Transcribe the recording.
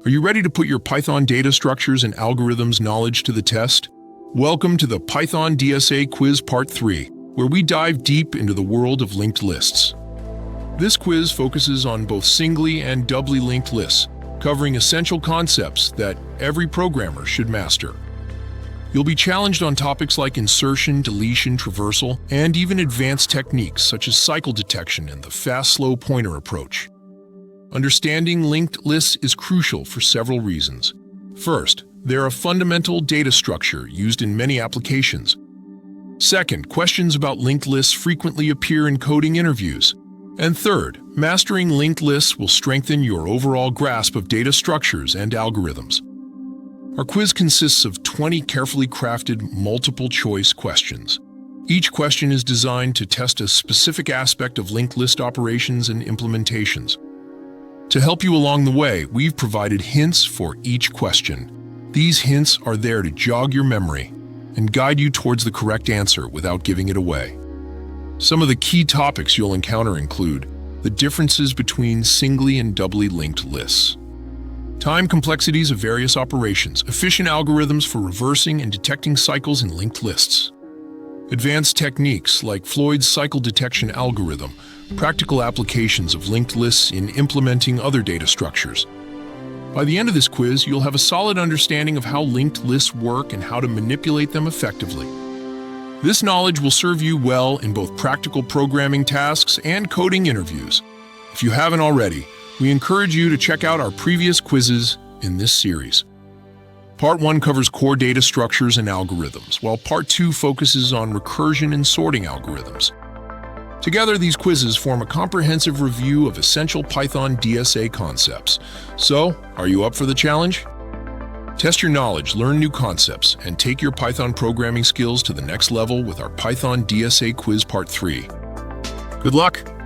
Are you ready to put your Python data structures and algorithms knowledge to the test? Welcome to the Python DSA Quiz Part 3, where we dive deep into the world of linked lists. This quiz focuses on both singly and doubly linked lists, covering essential concepts that every programmer should master. You'll be challenged on topics like insertion, deletion, traversal, and even advanced techniques such as cycle detection and the fast-slow pointer approach. Understanding linked lists is crucial for several reasons. First, they're a fundamental data structure used in many applications. Second, questions about linked lists frequently appear in coding interviews. And third, mastering linked lists will strengthen your overall grasp of data structures and algorithms. Our quiz consists of 20 carefully crafted multiple-choice questions. Each question is designed to test a specific aspect of linked list operations and implementations. To help you along the way, we've provided hints for each question. These hints are there to jog your memory and guide you towards the correct answer without giving it away. Some of the key topics you'll encounter include the differences between singly and doubly linked lists, time complexities of various operations, efficient algorithms for reversing and detecting cycles in linked lists, advanced techniques like Floyd's cycle detection algorithm, practical applications of linked lists in implementing other data structures. By the end of this quiz, you'll have a solid understanding of how linked lists work and how to manipulate them effectively. This knowledge will serve you well in both practical programming tasks and coding interviews. If you haven't already, we encourage you to check out our previous quizzes in this series. Part 1 covers core data structures and algorithms, while Part 2 focuses on recursion and sorting algorithms. Together, these quizzes form a comprehensive review of essential Python DSA concepts. So, are you up for the challenge? Test your knowledge, learn new concepts, and take your Python programming skills to the next level with our Python DSA Quiz Part 3. Good luck!